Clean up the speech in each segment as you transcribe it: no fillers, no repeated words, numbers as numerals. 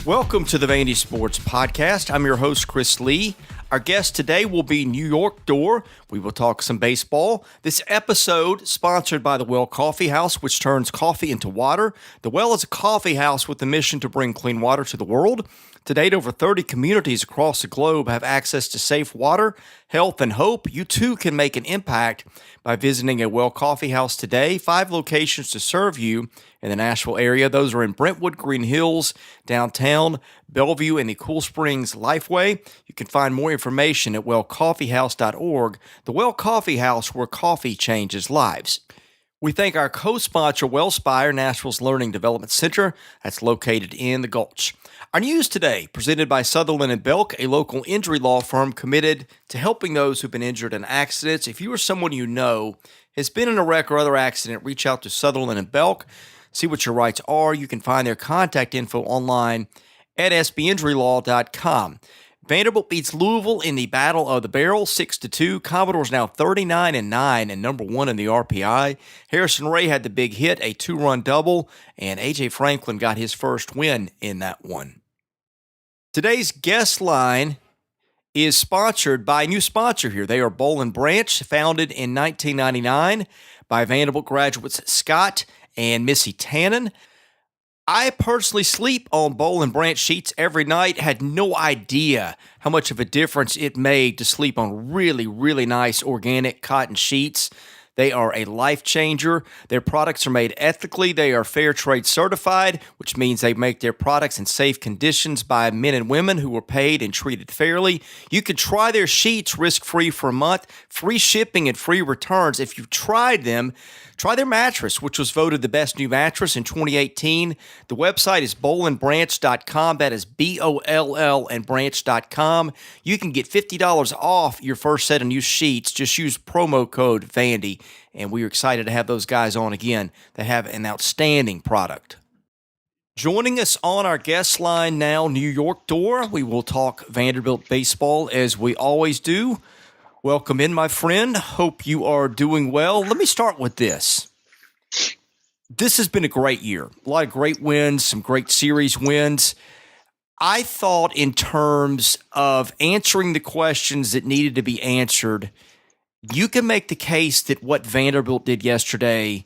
Welcome to the Vandy Sports Podcast. I'm your host, Chris Lee. Our guest today will be New York Door. We will talk some baseball. This episode sponsored by the Well Coffee House, which turns coffee into water. The Well is a coffee house with the mission to bring clean water to the world. To date, over 30 communities across the globe have access to safe water, health, and hope. You too can make an impact by visiting a Well Coffee House today. 5 locations to serve you in the Nashville area. Those are in Brentwood, Green Hills, downtown, Bellevue, and the Cool Springs Lifeway. You can find more information at wellcoffeehouse.org. The Well Coffee House, where coffee changes lives. We thank our co-sponsor, Wellspire, Nashville's Learning Development Center, that's located in the Gulch. Our news today, presented by Sutherland & Belk, a local injury law firm committed to helping those who've been injured in accidents. If you or someone you know has been in a wreck or other accident, reach out to Sutherland & Belk, see what your rights are. You can find their contact info online at sbinjurylaw.com. Vanderbilt beats Louisville in the Battle of the Barrel, 6-2. Commodores now 39-9 and number 1 in the RPI. Harrison Ray had the big hit, a 2-run double, and A.J. Franklin got his first win in that one. Today's guest line is sponsored by a new sponsor here. They are Boll & Branch, founded in 1999 by Vanderbilt graduates Scott and Missy Tannen. I personally sleep on Boll & Branch sheets every night. Had no idea how much of a difference it made to sleep on really, really nice organic cotton sheets. They are a life changer. Their products are made ethically. They are fair trade certified, which means they make their products in safe conditions by men and women who are paid and treated fairly. You can try their sheets risk-free for a month, free shipping and free returns. If you've tried them, try their mattress, which was voted the best new mattress in 2018. The website is bollandbranch.com. That is BOLL and branch.com. You can get $50 off your first set of new sheets. Just use promo code Vandy, and we are excited to have those guys on again. They have an outstanding product. Joining us on our guest line now, New York Door. We will talk Vanderbilt baseball as we always do. Welcome in, my friend. Hope you are doing well. Let me start with this. This has been a great year. A lot of great wins, some great series wins. I thought in terms of answering the questions that needed to be answered, you can make the case that what Vanderbilt did yesterday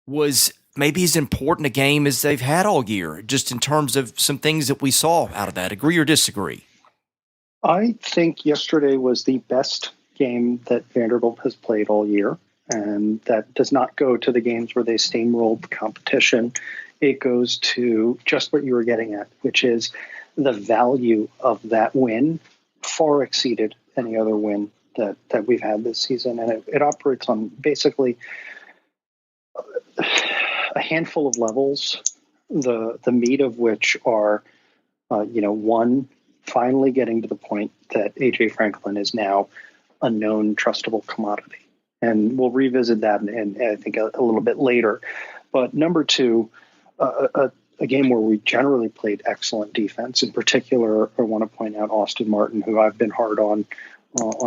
was maybe as important a game as they've had all year, just in terms of some things that we saw out of that. Agree or disagree? I think yesterday was the best game that Vanderbilt has played all year, and that does not go to the games where they steamrolled the competition. It goes to just what you were getting at, which is the value of that win far exceeded any other win that we've had this season, and it operates on basically a handful of levels, the meat of which are, one, finally getting to the point that A.J. Franklin is now a known trustable commodity. And we'll revisit that in I think, a little bit later. But number 2, a game where we generally played excellent defense. In particular, I want to point out Austin Martin, who I've been hard on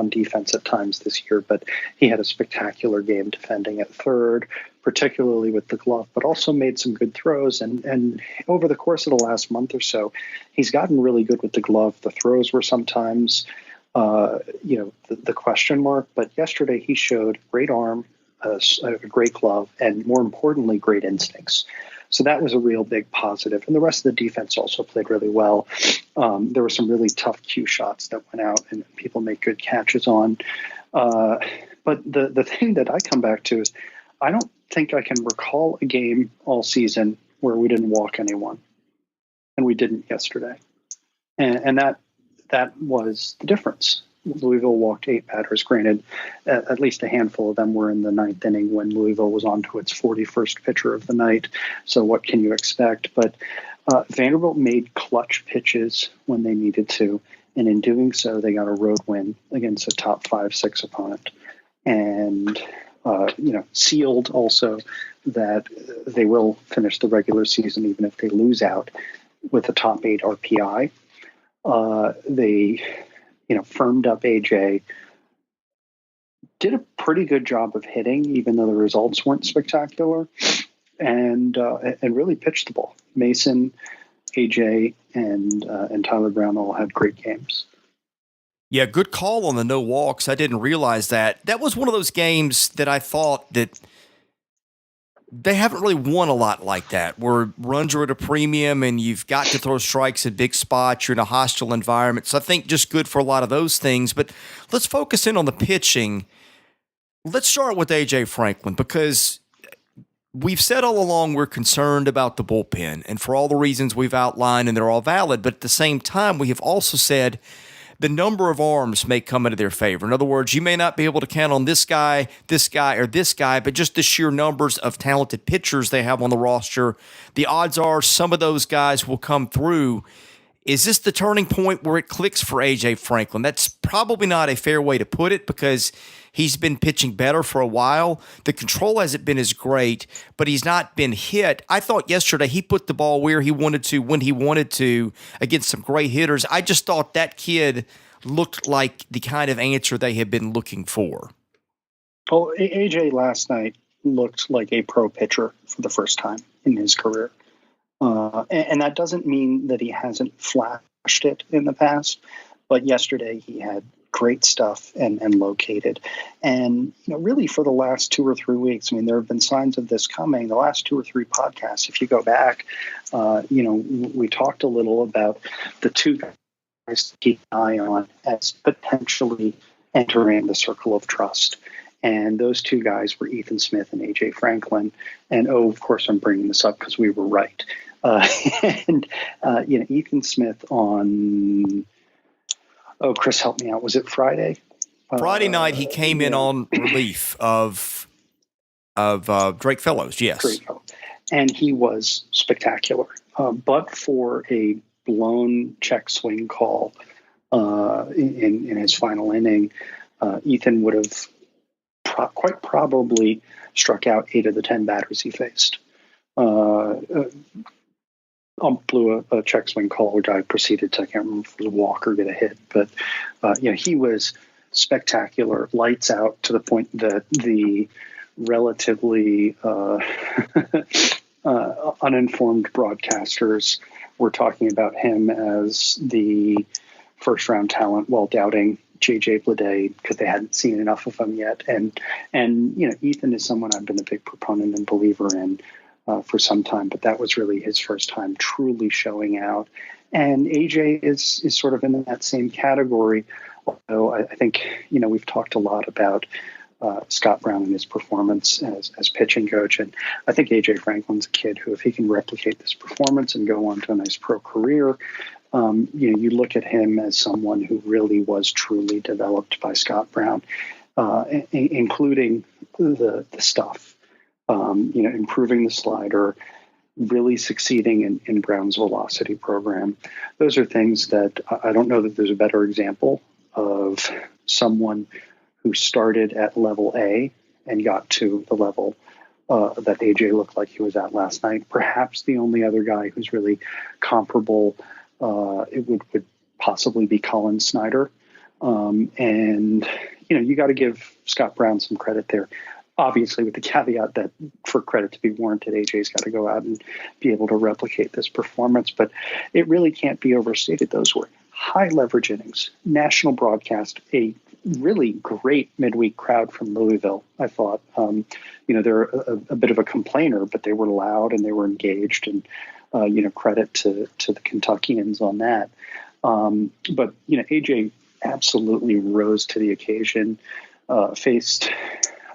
defense at times this year, but he had a spectacular game defending at third, particularly with the glove, but also made some good throws. And over the course of the last month or so, he's gotten really good with the glove. The throws were sometimes, the question mark, but yesterday he showed great arm, a great glove, and more importantly, great instincts. So that was a real big positive. And the rest of the defense also played really well. There were some really tough cue shots that went out and people made good catches on. But the thing that I come back to is I don't think I can recall a game all season where we didn't walk anyone. And we didn't yesterday. And that was the difference. Louisville walked 8 batters. Granted, at least a handful of them were in the 9th inning when Louisville was on to its 41st pitcher of the night. So what can you expect? But Vanderbilt made clutch pitches when they needed to. And in doing so, they got a road win against a top 5-6 opponent. And, sealed also that they will finish the regular season even if they lose out with a top 8 RPI. They firmed up AJ, did a pretty good job of hitting, even though the results weren't spectacular, and really pitched the ball. Mason AJ and Tyler Brown all had great games. Yeah, good call on the no walks. I didn't realize that. That was one of those games that I thought that they haven't really won a lot like that, where runs are at a premium and you've got to throw strikes at big spots. You're in a hostile environment. So I think just good for a lot of those things. But let's focus in on the pitching. Let's start with A.J. Franklin, because we've said all along we're concerned about the bullpen, and for all the reasons we've outlined, and they're all valid. But at the same time, we have also said the number of arms may come into their favor. In other words, you may not be able to count on this guy, or this guy, but just the sheer numbers of talented pitchers they have on the roster, the odds are some of those guys will come through. Is this the turning point where it clicks for A.J. Franklin? That's probably not a fair way to put it, because he's been pitching better for a while. The control hasn't been as great, but he's not been hit. I thought yesterday he put the ball where he wanted to, when he wanted to, against some great hitters. I just thought that kid looked like the kind of answer they have been looking for. Well, AJ last night looked like a pro pitcher for the first time in his career. And that doesn't mean that he hasn't flashed it in the past, but yesterday he had great stuff and located. And, really for the last 2 or 3 weeks, there have been signs of this coming. The last 2 or 3 podcasts, if you go back, we talked a little about the two guys to keep an eye on as potentially entering the circle of trust. And those two guys were Ethan Smith and A.J. Franklin. And, of course, I'm bringing this up because we were right. Ethan Smith on, Chris, help me out. Was it Friday? Friday night, he came in on relief of Drake Fellows, yes. Drake Fellows. And he was spectacular. But for a blown check swing call in his final inning, Ethan would have quite probably struck out 8 of the 10 batters he faced. Blew a check swing call, which I proceeded to, I can't remember if it was a walk or get a hit, but he was spectacular, lights out, to the point that the relatively uninformed broadcasters were talking about him as the first round talent, while doubting JJ Bleday because they hadn't seen enough of him yet. And Ethan is someone I've been a big proponent and believer in for some time, but that was really his first time truly showing out. And AJ is sort of in that same category. Although I think, we've talked a lot about Scott Brown and his performance as pitching coach. And I think AJ Franklin's a kid who, if he can replicate this performance and go on to a nice pro career, you look at him as someone who really was truly developed by Scott Brown, including the stuff. Improving the slider, really succeeding in Brown's velocity program. Those are things that I don't know that there's a better example of someone who started at level A and got to the level that AJ looked like he was at last night. Perhaps the only other guy who's really comparable it would possibly be Colin Snyder. You got to give Scott Brown some credit there. Obviously, with the caveat that for credit to be warranted, AJ's got to go out and be able to replicate this performance. But it really can't be overstated. Those were high leverage innings, national broadcast, a really great midweek crowd from Louisville. I thought, they're a bit of a complainer, but they were loud and they were engaged, and credit to the Kentuckians on that. But AJ absolutely rose to the occasion. Faced,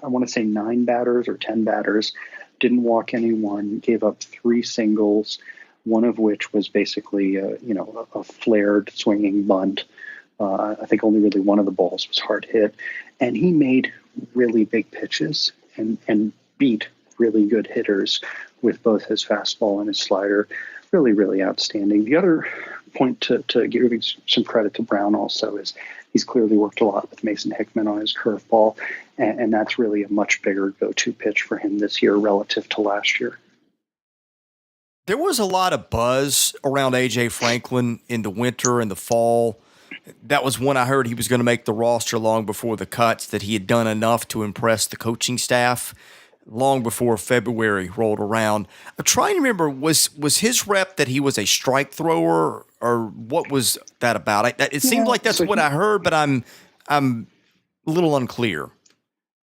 I want to say 9 batters or 10 batters, didn't walk anyone, gave up 3 singles, one of which was basically a flared swinging bunt. I think only really one of the balls was hard hit, and he made really big pitches and beat really good hitters with both his fastball and his slider. Really, really outstanding. The other point to giving some credit to Brown also is he's clearly worked a lot with Mason Hickman on his curveball, and that's really a much bigger go-to pitch for him this year relative to last year. There was a lot of buzz around A.J. Franklin in the winter and the fall. That was when I heard he was going to make the roster long before the cuts, that he had done enough to impress the coaching staff. long before February rolled around. I'm trying to remember, was his rep that he was a strike thrower, or what was that about? It seemed like that's what I heard, but I'm a little unclear.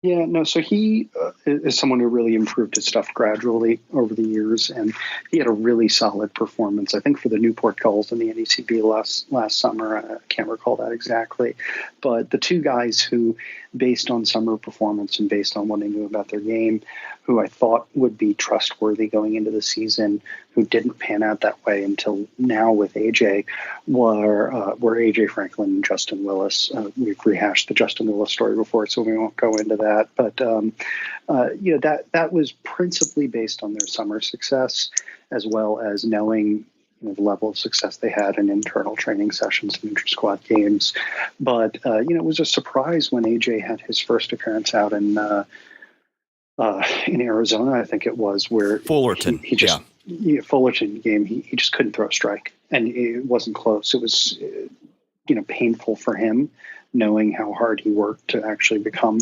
Yeah, no, so he is someone who really improved his stuff gradually over the years, and he had a really solid performance, I think, for the Newport Gulls in the NECB last summer. I can't recall that exactly. But the two guys who, based on summer performance and based on what I knew about their game, who I thought would be trustworthy going into the season, who didn't pan out that way until now with AJ, were AJ Franklin and Justin Willis. We've rehashed the Justin Willis story before, so we won't go into that. But that was principally based on their summer success, as well as knowing the level of success they had in internal training sessions and inter-squad games. But it was a surprise when AJ had his first appearance out in Arizona, I think it was, where Fullerton. Fullerton game, he just couldn't throw a strike, and it wasn't close. It was painful for him, knowing how hard he worked to actually become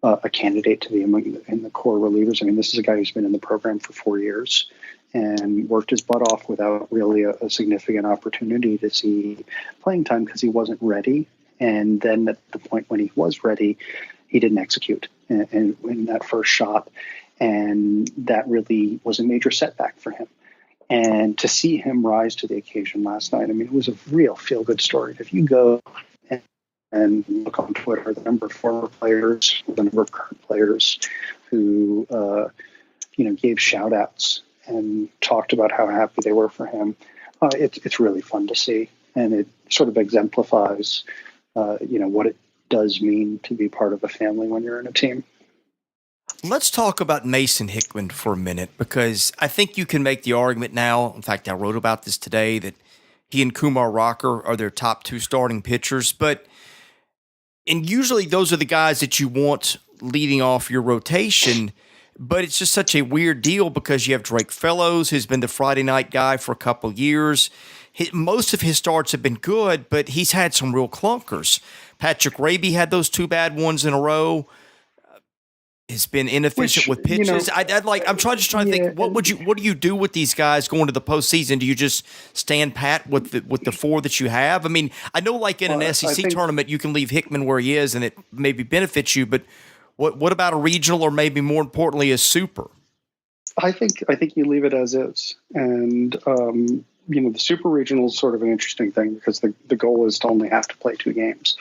a candidate to be in the core relievers. I mean, this is a guy who's been in the program for 4 years and worked his butt off without really a significant opportunity to see playing time because he wasn't ready. And then at the point when he was ready, he didn't execute in that first shot. And that really was a major setback for him. And to see him rise to the occasion last night, I mean, it was a real feel-good story. If you go and look on Twitter, the number of former players, the number of current players who, gave shout-outs and talked about how happy they were for him, it's really fun to see. And it sort of exemplifies, what it does mean to be part of a family when you're in a team. Let's talk about Mason Hickman for a minute, because I think you can make the argument now. In fact, I wrote about this today, that he and Kumar Rocker are their top two starting pitchers. And usually those are the guys that you want leading off your rotation. But it's just such a weird deal because you have Drake Fellows, who's been the Friday night guy for a couple of years. Most of his starts have been good, but he's had some real clunkers. Patrick Raby had those two bad ones in a row. Has been inefficient with pitches. I'm trying to think. What do you do with these guys going to the postseason? Do you just stand pat with the four that you have? I mean, I know like in an SEC tournament you can leave Hickman where he is and it maybe benefits you, but what about a regional, or maybe more importantly a super? I think you leave it as is, and the super regional is sort of an interesting thing because the goal is to only have to play 2 games.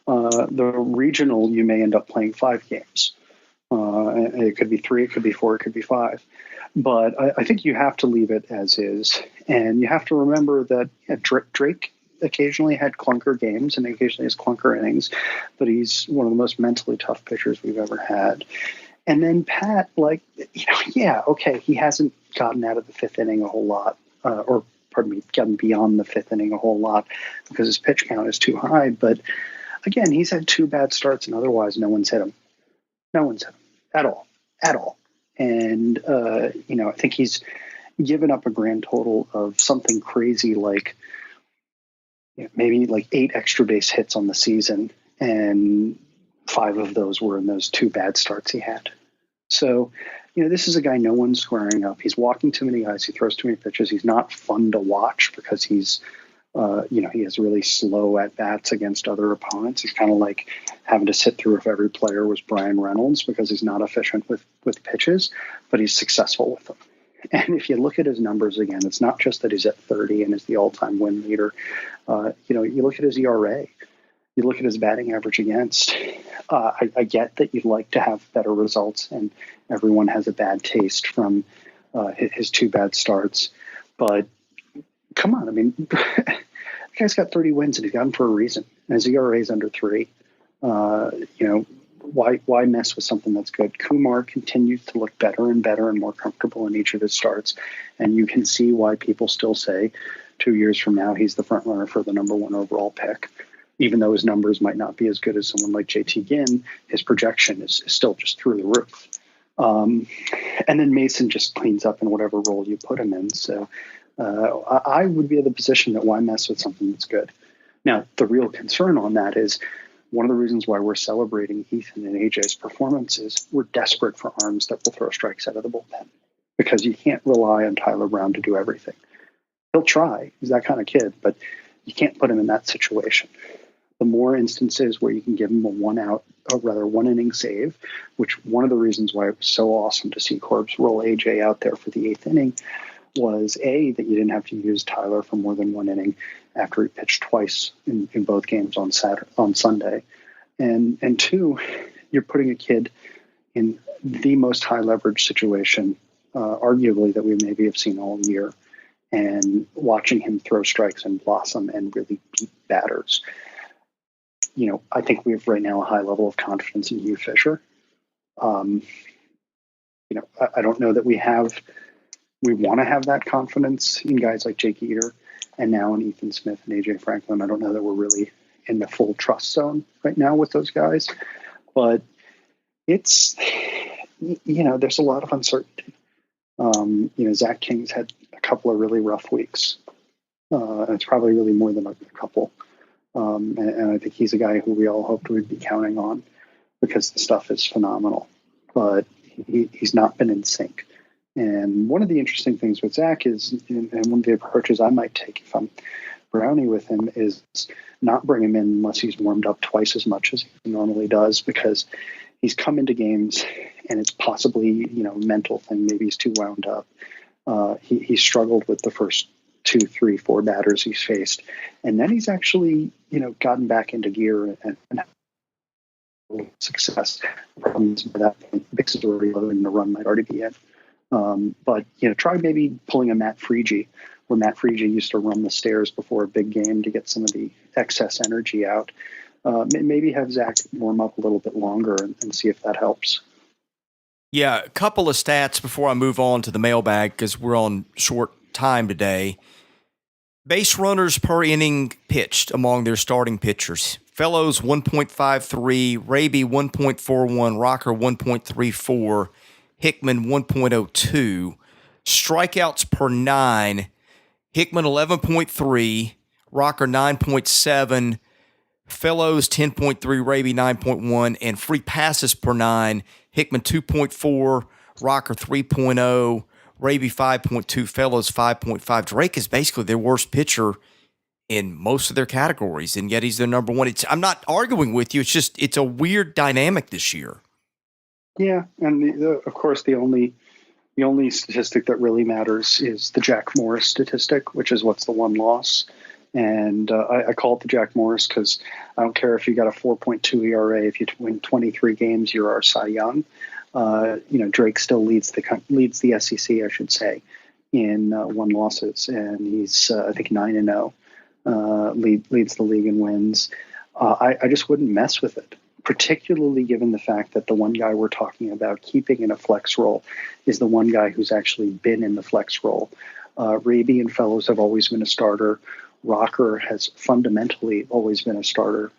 The regional, you may end up playing 5 games. It could be 3, it could be 4, it could be 5. But I think you have to leave it as is. And you have to remember that Drake occasionally had clunker games and occasionally has clunker innings, but he's one of the most mentally tough pitchers we've ever had. And then Pat, he hasn't gotten out of the 5th inning a whole lot, gotten beyond the 5th inning a whole lot because his pitch count is too high. But again, he's had 2 bad starts and otherwise no one's hit him. No one's hit him at all. And, I think he's given up a grand total of something crazy like maybe like 8 extra base hits on the season. And 5 of those were in those 2 bad starts he had. So, this is a guy no one's squaring up. He's walking too many guys. He throws too many pitches. He's not fun to watch because he's, he has really slow at-bats against other opponents. He's kind of like having to sit through if every player was Brian Reynolds because he's not efficient with pitches, but he's successful with them. And if you look at his numbers again, it's not just that he's at 30 and is the all-time win leader. You look at his ERA. You look at his batting average against. I get that you'd like to have better results, and everyone has a bad taste from his 2 bad starts. But come on, I mean, the guy's got 30 wins, and he's got them for a reason. And his ERA is under 3. Why mess with something that's good? Kumar continues to look better and better and more comfortable in each of his starts, and you can see why people still say 2 years from now he's the front runner for the number 1 overall pick. Even though his numbers might not be as good as someone like JT Ginn, his projection is still just through the roof. And then Mason just cleans up in whatever role you put him in. So I would be in the position that why mess with something that's good. Now, the real concern on that is one of the reasons why we're celebrating Ethan and AJ's performance is we're desperate for arms that will throw strikes out of the bullpen, because you can't rely on Tyler Brown to do everything. He'll try. He's that kind of kid, but you can't put him in that situation. The more instances where you can give him a one inning save, which one of the reasons why it was so awesome to see Corbs roll AJ out there for the 8th inning was that you didn't have to use Tyler for more than 1 inning after he pitched twice in both games on Sunday. And two, you're putting a kid in the most high leverage situation, arguably, that we maybe have seen all year, and watching him throw strikes and blossom and really beat batters. I think we have right now a high level of confidence in Hugh Fisher. I don't know that we want to have that confidence in guys like Jake Eater and now in Ethan Smith and AJ Franklin. I don't know that we're really in the full trust zone right now with those guys, but it's, there's a lot of uncertainty. Zach King's had a couple of really rough weeks. And it's probably really more than a couple. And I think he's a guy who we all hoped we'd be counting on, because the stuff is phenomenal, but he's not been in sync. And one of the interesting things with Zach is, and one of the approaches I might take if I'm Brownie with him, is not bring him in unless he's warmed up twice as much as he normally does, because he's come into games and it's possibly, a mental thing. Maybe he's too wound up. He struggled with the first 2, 3, 4 batters he's faced. And then he's actually, gotten back into gear and had success. Problems by that point, Bix is already low and the run might already be in. But try maybe pulling a Matt Freege, where Matt Freege used to run the stairs before a big game to get some of the excess energy out. Maybe have Zach warm up a little bit longer and see if that helps. Yeah, a couple of stats before I move on to the mailbag, because we're on short time today. Base runners per inning pitched among their starting pitchers: Fellows 1.53, Raby 1.41, Rocker 1.34, Hickman 1.02. Strikeouts per 9, Hickman 11.3, Rocker 9.7, Fellows 10.3, Raby 9.1, and free passes per 9, Hickman 2.4, Rocker 3.0, Raby 5.2, Fellows 5.5. Drake is basically their worst pitcher in most of their categories, and yet he's their number one. I'm not arguing with you. It's a weird dynamic this year. Yeah, and of course the only statistic that really matters is the Jack Morris statistic, which is what's the one loss. And I call it the Jack Morris because I don't care if you got a 4.2 ERA. If you win 23 games, you're our Cy Young. Drake still leads the SEC, I should say, in 1 losses, and he's I think 9-0. Leads the league in wins. I just wouldn't mess with it, particularly given the fact that the one guy we're talking about keeping in a flex role is the one guy who's actually been in the flex role. Raby and Fellows have always been a starter. Rocker has fundamentally always been a starter.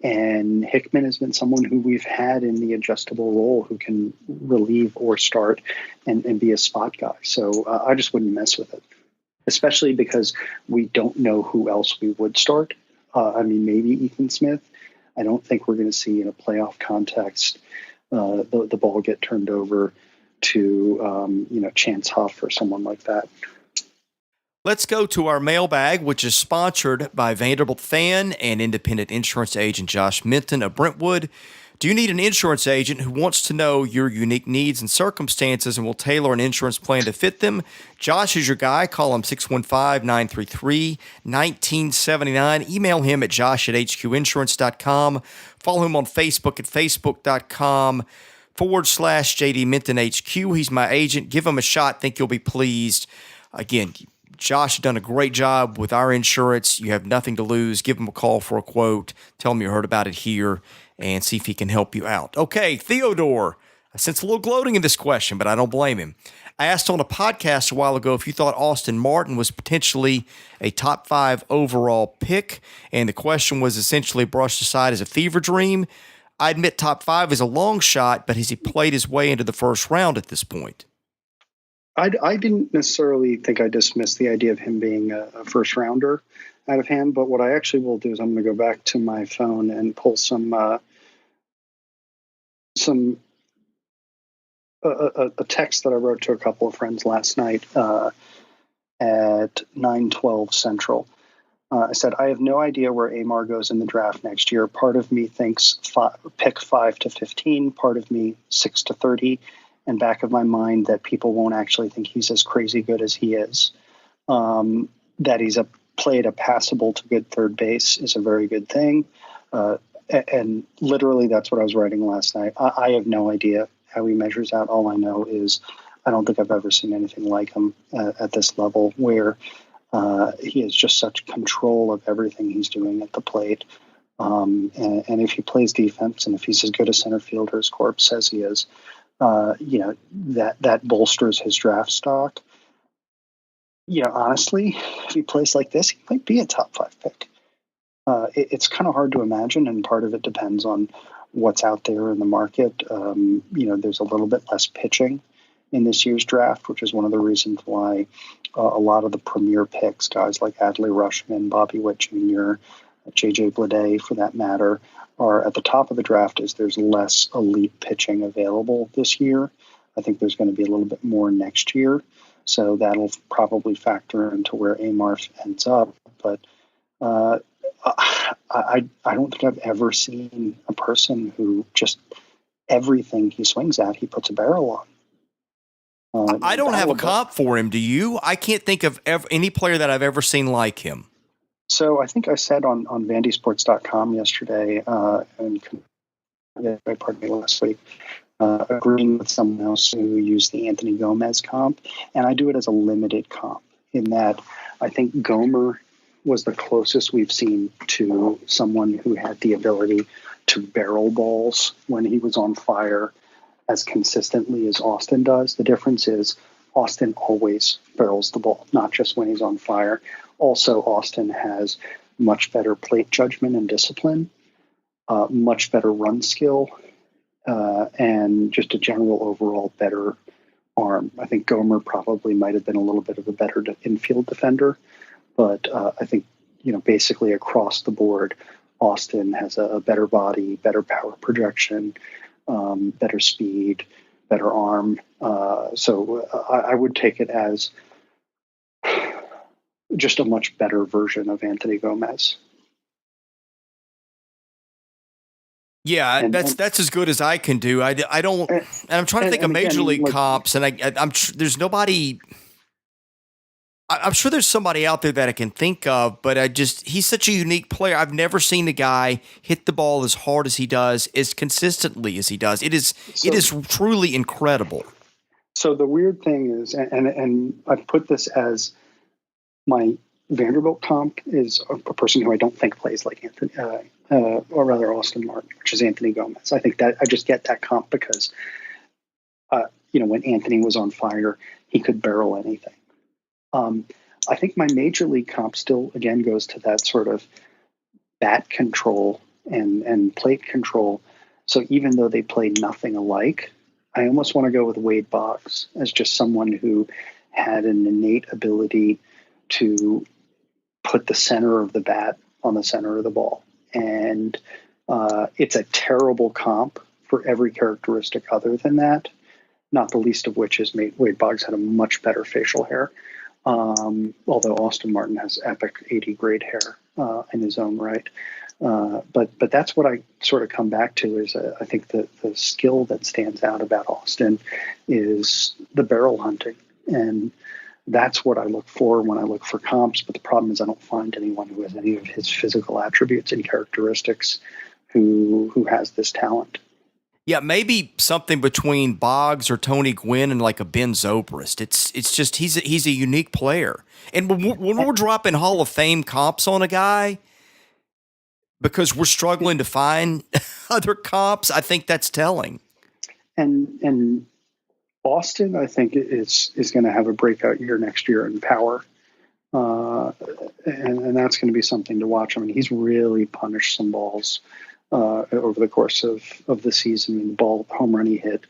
And Hickman has been someone who we've had in the adjustable role, who can relieve or start and be a spot guy. So I just wouldn't mess with it, especially because we don't know who else we would start. Maybe Ethan Smith. I don't think we're going to see in a playoff context the ball get turned over to Chance Huff or someone like that. Let's go to our mailbag, which is sponsored by Vanderbilt fan and independent insurance agent Josh Minton of Brentwood. Do you need an insurance agent who wants to know your unique needs and circumstances and will tailor an insurance plan to fit them? Josh is your guy. Call him 615-933-1979. Email him at josh@hqinsurance.com. Follow him on Facebook at facebook.com/JD Minton HQ. He's my agent. Give him a shot. Think you'll be pleased. Again, Josh has done a great job with our insurance. You have nothing to lose. Give him a call for a quote. Tell him you heard about it here and see if he can help you out. Okay, Theodore. I sense a little gloating in this question, but I don't blame him. I asked on a podcast a while ago if you thought Austin Martin was potentially a top 5 overall pick, and the question was essentially brushed aside as a fever dream. I admit top 5 is a long shot, but has he played his way into the first round at this point? I didn't necessarily think I dismissed the idea of him being a first rounder. out of hand. But what I actually will do is I'm going to go back to my phone and pull a text that I wrote to a couple of friends last night at 9:12 Central. I said, I have no idea where Amar goes in the draft next year. Part of me thinks pick 5 to 15, part of me 6 to 30, and back of my mind that people won't actually think he's as crazy good as he is. That he's played a passable to good third base is a very good thing. And literally that's what I was writing last night. I have no idea how he measures out. All I know is I don't think I've ever seen anything like him at this level where he has just such control of everything he's doing at the plate. And if he plays defense and if he's as good a center fielder as Corp says he is, that bolsters his draft stock. Honestly, if he plays like this, he might be a top 5 pick. It's kind of hard to imagine, and part of it depends on what's out there in the market. There's a little bit less pitching in this year's draft, which is one of the reasons why a lot of the premier picks, guys like Adley Rutschman, Bobby Witt Jr., J.J. Bleday, for that matter, are at the top of the draft as there's less elite pitching available this year. I think there's going to be a little bit more next year, so that'll probably factor into where Amarf ends up. But I don't think I've ever seen a person who just everything he swings at, he puts a barrel on. I don't have a comp for him. Do you? I can't think of any player that I've ever seen like him. So I think I said on vandysports.com yesterday, and pardon me, last week, agreeing with someone else who used the Anthony Gomez comp, and I do it as a limited comp in that I think Gomer was the closest we've seen to someone who had the ability to barrel balls when he was on fire as consistently as Austin does. The difference is Austin always barrels the ball, not just when he's on fire. Also, Austin has much better plate judgment and discipline, much better run skill, and just a general overall better arm. I think Gomer probably might have been a little bit of a better infield defender, but I think, basically across the board, Austin has a better body, better power projection, better speed, better arm. So I would take it as just a much better version of Anthony Gomez. Yeah, that's as good as I can do. I don't, and I'm trying to think of major league comps, and I'm there's nobody. I'm sure there's somebody out there that I can think of, but he's such a unique player. I've never seen a guy hit the ball as hard as he does, as consistently as he does. It is truly incredible. So the weird thing is, and I've put this as my Vanderbilt comp is a person who I don't think plays like Anthony, or rather Austin Martin, which is Anthony Gomez. I think that I just get that comp because, when Anthony was on fire, he could barrel anything. I think my major league comp still, again, goes to that sort of bat control and plate control. So even though they play nothing alike, I almost want to go with Wade Boggs as just someone who had an innate ability to put the center of the bat on the center of the ball. And it's a terrible comp for every characteristic other than that, not the least of which is Wade Boggs had a much better facial hair. Although Austin Martin has epic 80 grade hair in his own right. But that's what I sort of come back to is I think the skill that stands out about Austin is the barrel hunting. And that's what I look for when I look for comps. But the problem is I don't find anyone who has any of his physical attributes and characteristics who has this talent. Yeah, maybe something between Boggs or Tony Gwynn and like a Ben Zobrist. It's just he's a unique player. And when we're dropping Hall of Fame comps on a guy because we're struggling to find other comps, I think that's telling. And Austin, I think, is going to have a breakout year next year in power. And that's going to be something to watch. I mean, he's really punished some balls over the course of the season. I mean, the home run he hit,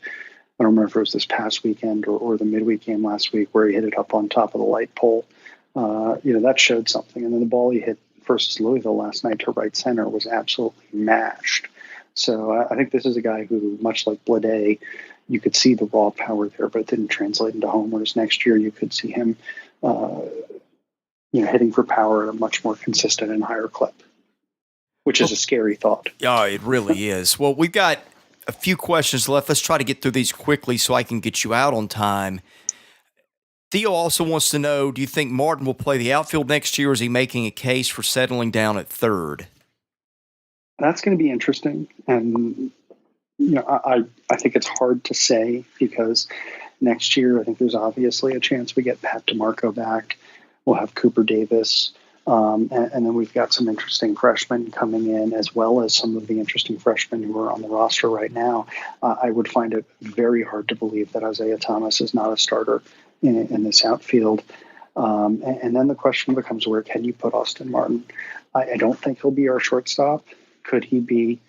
I don't remember if it was this past weekend or the midweek game last week where he hit it up on top of the light pole. That showed something. And then the ball he hit versus Louisville last night to right center was absolutely mashed. So I think this is a guy who, much like Blade, you could see the raw power there, but it didn't translate into homers. Next year, you could see him, hitting for power at a much more consistent and higher clip, which is a scary thought. Yeah, it really is. Well, we've got a few questions left. Let's try to get through these quickly so I can get you out on time. Theo also wants to know, do you think Martin will play the outfield next year, or is he making a case for settling down at third? That's going to be interesting. And, I think it's hard to say because next year I think there's obviously a chance we get Pat DeMarco back. We'll have Cooper Davis. And then we've got some interesting freshmen coming in, as well as some of the interesting freshmen who are on the roster right now. I would find it very hard to believe that Isaiah Thomas is not a starter in this outfield. And then the question becomes, where can you put Austin Martin? I don't think he'll be our shortstop. Could he be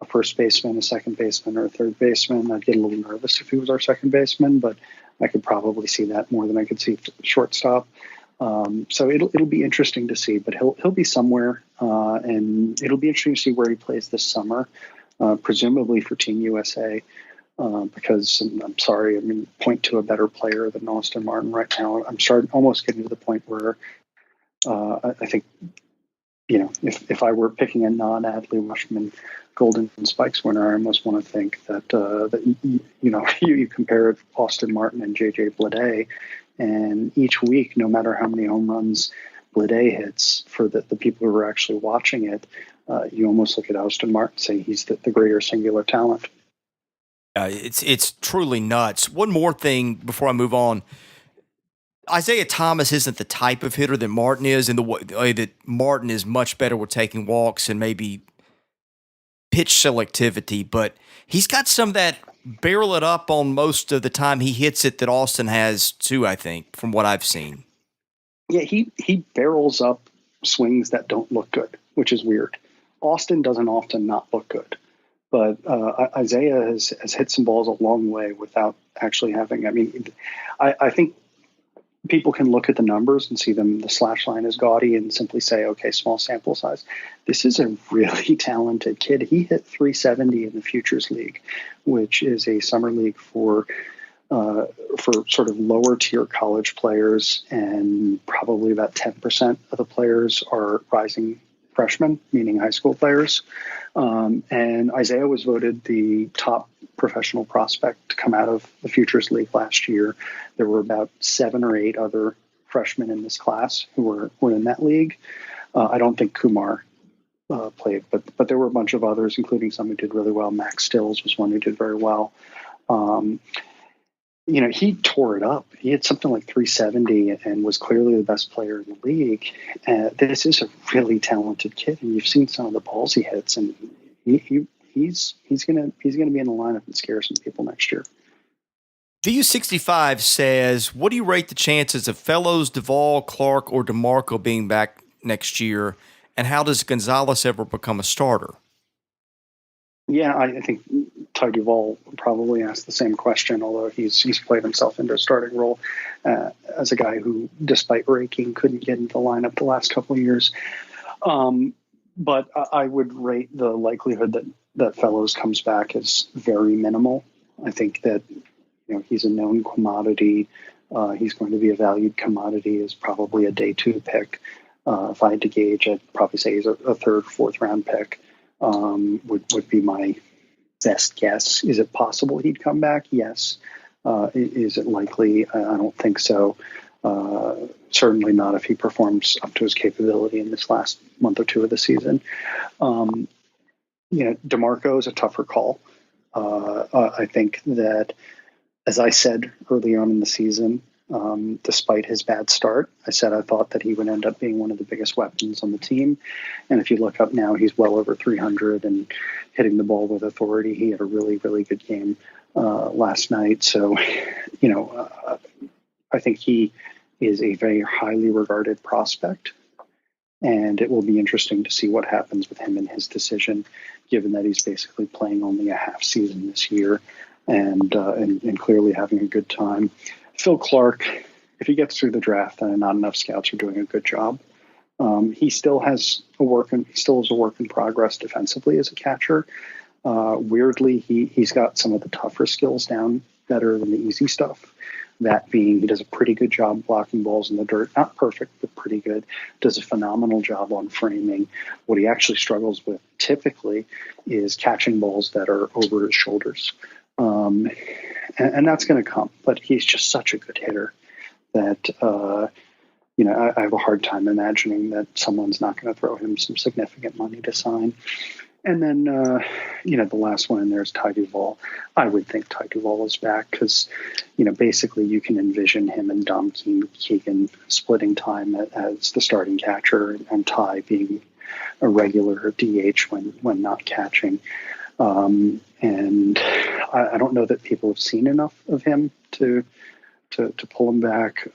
a first baseman, a second baseman, or a third baseman? I'd get a little nervous if he was our second baseman, but I could probably see that more than I could see shortstop. So it'll be interesting to see, but he'll be somewhere, and it'll be interesting to see where he plays this summer, presumably for Team USA. Because I'm sorry, point to a better player than Austin Martin right now. I'm almost getting to the point where I think, if I were picking a non-Adley Rushman Golden Spikes winner, I almost want to think that you compare Austin Martin and JJ Bleday, and each week, no matter how many home runs Bleday hits, for the people who are actually watching it, you almost look at Austin Martin and say he's the greater singular talent. It's truly nuts. One more thing before I move on. Isaiah Thomas isn't the type of hitter that Martin is, in the way that Martin is much better with taking walks and maybe pitch selectivity, but he's got some of that barrel it up on most of the time he hits it that Austin has too, I think, from what I've seen. Yeah, he barrels up swings that don't look good, which is weird. Austin doesn't often not look good. But Isaiah has hit some balls a long way without actually having. I think people can look at the numbers and see the slash line is gaudy and simply say, okay, small sample size. This is a really talented kid. He hit 370 in the Futures League, which is a summer league for sort of lower tier college players, and probably about 10% of the players are rising freshmen, meaning high school players. And Isaiah was voted the top professional prospect to come out of the Futures League last year. There were about 7 or 8 other freshmen in this class who were in that league. I don't think Kumar played, but there were a bunch of others, including some who did really well. Max Stills was one who did very well. He tore it up. He had something like 370 and was clearly the best player in the league. This is a really talented kid, and you've seen some of the balls he hits, and he's gonna be in the lineup and scare some people next year. VU65 says, what do you rate the chances of Fellows, Duvall, Clark, or DeMarco being back next year, and how does Gonzalez ever become a starter? Yeah, I think Ty Duvall probably asked the same question, although he's played himself into a starting role as a guy who, despite raking, couldn't get into the lineup the last couple of years. But I would rate the likelihood that Fellows comes back as very minimal. I think that he's a known commodity. He's going to be a valued commodity as probably a day 2 pick. If I had to gauge, I'd probably say he's a 3rd, 4th round pick. Would be my best guess. Is it possible he'd come back? Yes. Is it likely? I don't think so. Certainly not if he performs up to his capability in this last month or 2 of the season. DeMarco is a tougher call. I think that, as I said early on in the season, despite his bad start, I said I thought that he would end up being one of the biggest weapons on the team. And if you look up now, he's well over 300 and hitting the ball with authority. He had a really, really good game last night. So, I think he is a very highly regarded prospect. And it will be interesting to see what happens with him and his decision, given that he's basically playing only a half season this year and clearly having a good time. Phil Clark, if he gets through the draft, then not enough scouts are doing a good job. He still is a work in progress defensively as a catcher. Weirdly, he's got some of the tougher skills down better than the easy stuff. That being, he does a pretty good job blocking balls in the dirt. Not perfect, but pretty good. Does a phenomenal job on framing. What he actually struggles with typically is catching balls that are over his shoulders. And that's going to come. But he's just such a good hitter that, I have a hard time imagining that someone's not going to throw him some significant money to sign. And then, the last one in there is Ty Duvall. I would think Ty Duvall is back because, basically you can envision him and Dom Keegan splitting time as the starting catcher and Ty being a regular DH when not catching. And I don't know that people have seen enough of him to pull him back.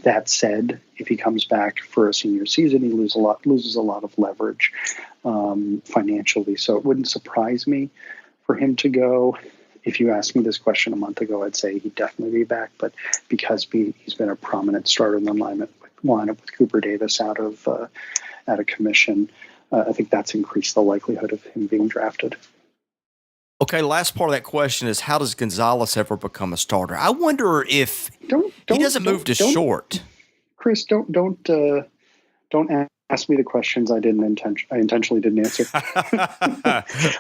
That said, if he comes back for a senior season, he loses a lot of leverage financially. So it wouldn't surprise me for him to go. If you asked me this question a month ago, I'd say he'd definitely be back. But because he's been a prominent starter in the lineup with Cooper Davis out of commission, I think that's increased the likelihood of him being drafted. Okay, last part of that question is, how does Gonzalez ever become a starter? I wonder if he doesn't move to short. Chris, don't ask me the questions I intentionally didn't answer.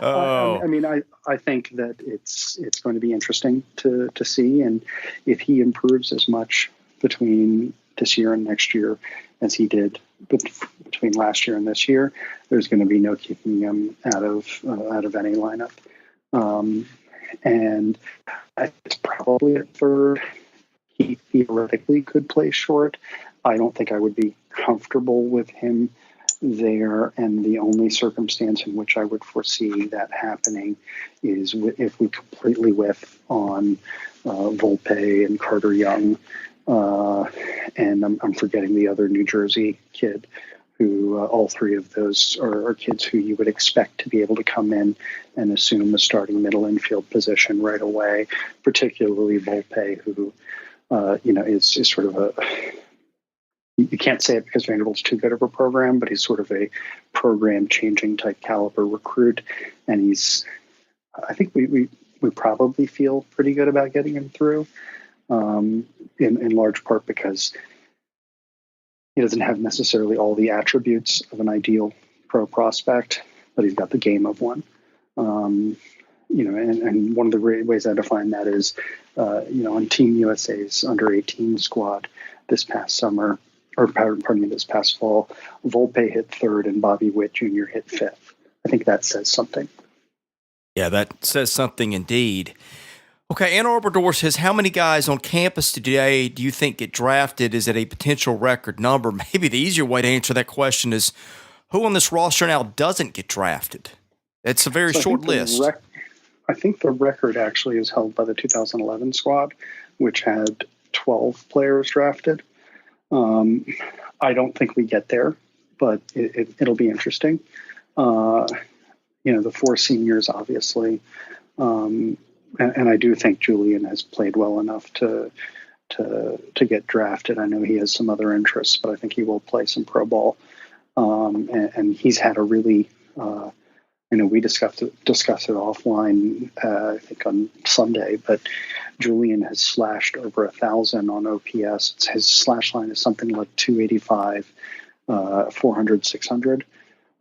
Oh. I think that it's going to be interesting to see, and if he improves as much between this year and next year as he did between last year and this year, there's going to be no keeping him out of any lineup. And it's probably at third. He theoretically could play short. I don't think I would be comfortable with him there. And the only circumstance in which I would foresee that happening is if we completely whiff on Volpe and Carter Young. And I'm forgetting the other New Jersey kid, who all three of those are kids who you would expect to be able to come in and assume a starting middle infield position right away, particularly Volpe, who, is sort of you can't say it because Vanderbilt's too good of a program, but he's sort of a program-changing type caliber recruit. And I think we probably feel pretty good about getting him through, in large part because he doesn't have necessarily all the attributes of an ideal pro prospect, but he's got the game of one. And one of the great ways I define that is, on Team USA's under-18 squad this past summer, this past fall, Volpe hit third and Bobby Witt Jr. hit fifth. I think that says something. Yeah, that says something indeed. Okay, Ann Arbor Door says, how many guys on campus today do you think get drafted? Is it a potential record number? Maybe the easier way to answer that question is, who on this roster now doesn't get drafted? It's a very short list. I think the record actually is held by the 2011 squad, which had 12 players drafted. I don't think we get there, but it'll be interesting. The four seniors, obviously. And I do think Julian has played well enough to get drafted. I know he has some other interests, but I think he will play some pro ball. And he's had a really, we discussed it offline, I think on Sunday, but Julian has slashed over 1,000 on OPS. His slash line is something like 285, 400, 600.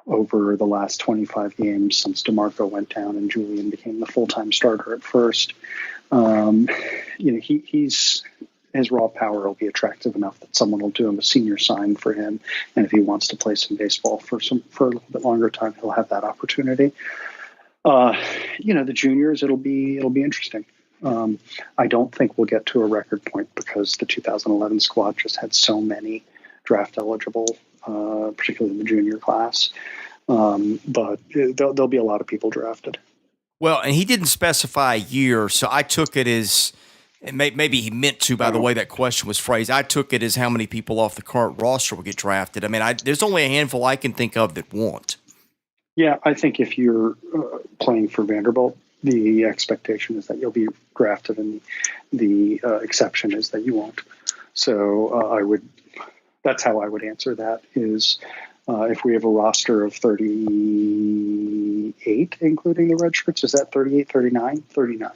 Over the last 25 games since DeMarco went down and Julian became the full-time starter at first. His raw power will be attractive enough that someone will do him a senior sign for him. And if he wants to play some baseball for a little bit longer time, he'll have that opportunity. The juniors, it'll be interesting. I don't think we'll get to a record point because the 2011 squad just had so many draft eligible, particularly in the junior class. But there'll be a lot of people drafted. Well, and he didn't specify a year, so I took it as, maybe he meant to by the way that question was phrased, I took it as how many people off the current roster will get drafted. I mean, there's only a handful I can think of that won't. Yeah, I think if you're playing for Vanderbilt, the expectation is that you'll be drafted, and the exception is that you won't. So I would That's how I would answer that. Is if we have a roster of 38, including the red shirts, is that 38, 39? 39.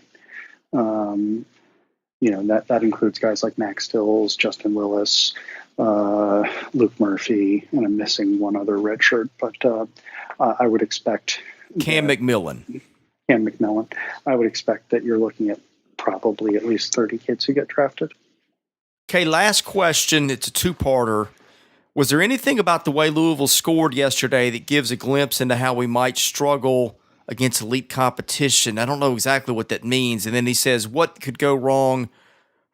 That includes guys like Max Stills, Justin Willis, Luke Murphy, and I'm missing one other red shirt, but I would expect Cam McMillan. I would expect that you're looking at probably at least 30 kids who get drafted. Okay, last question. It's a two-parter. Was there anything about the way Louisville scored yesterday that gives a glimpse into how we might struggle against elite competition? I don't know exactly what that means. And then he says, what could go wrong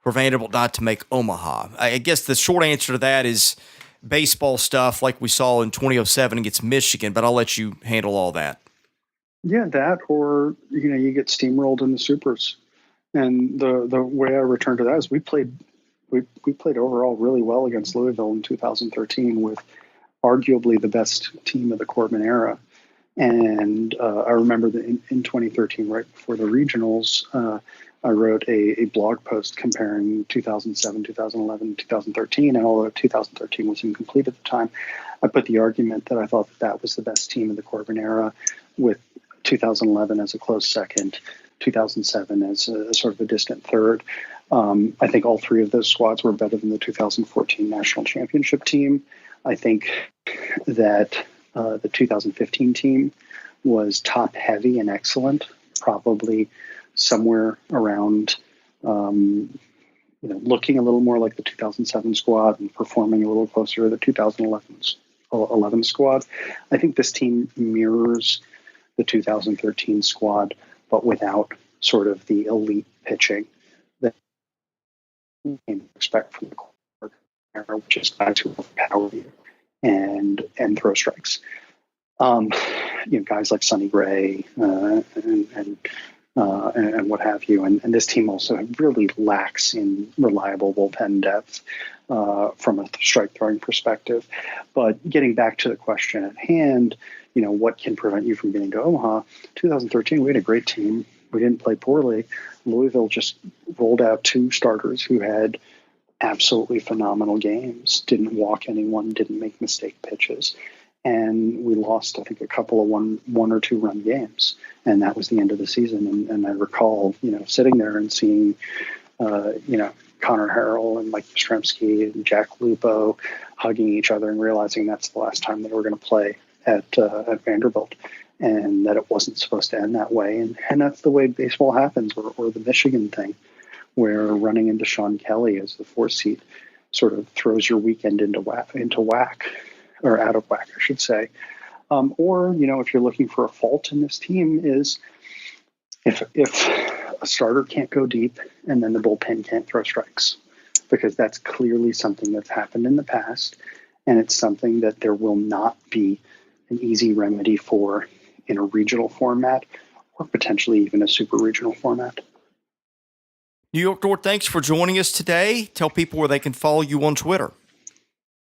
for Vanderbilt not to make Omaha? I guess the short answer to that is baseball stuff like we saw in 2007 against Michigan, but I'll let you handle all that. Yeah, that, or you get steamrolled in the supers. And the way I return to that is we played overall really well against Louisville in 2013 with arguably the best team of the Corbin era. And I remember that in 2013, right before the regionals, I wrote a blog post comparing 2007, 2011, 2013. And although 2013 was incomplete at the time, I put the argument that I thought that was the best team of the Corbin era, with 2011 as a close second, 2007 as a sort of a distant third. I think all three of those squads were better than the 2014 national championship team. I think that the 2015 team was top heavy and excellent, probably somewhere around, looking a little more like the 2007 squad and performing a little closer to the 2011 squad. I think this team mirrors the 2013 squad, but without sort of the elite pitching that you can expect from the Corbin era, which is guys who overpower you and throw strikes. Guys like Sonny Gray and what have you. And this team also really lacks in reliable bullpen depth from a strike throwing perspective. But getting back to the question at hand, what can prevent you from getting to Omaha? 2013, we had a great team. We didn't play poorly. Louisville just rolled out two starters who had absolutely phenomenal games, didn't walk anyone, didn't make mistake pitches. And we lost, I think, a couple of one or two run games. And that was the end of the season. And I recall, sitting there and seeing, Connor Harrell and Mike Yastrzemski and Jack Lupo hugging each other and realizing that's the last time they were going to play at Vanderbilt, and that it wasn't supposed to end that way. And that's the way baseball happens, or the Michigan thing, where running into Sean Kelly as the 4 seed sort of throws your weekend into whack, or out of whack, I should say. Or, if you're looking for a fault in this team, is if a starter can't go deep and then the bullpen can't throw strikes, because that's clearly something that's happened in the past, and it's something that there will not be an easy remedy for in a regional format, or potentially even a super regional format. New York Door, thanks for joining us today. Tell people where they can follow you on Twitter.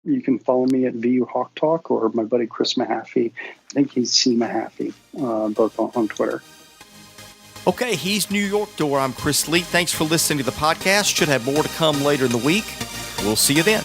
You can follow me at VU Hawk Talk, or my buddy Chris Mahaffey. I think he's C. Mahaffey, both on Twitter. Okay, he's New York Door. I'm Chris Lee. Thanks for listening to the podcast. Should have more to come later in the week. We'll see you then.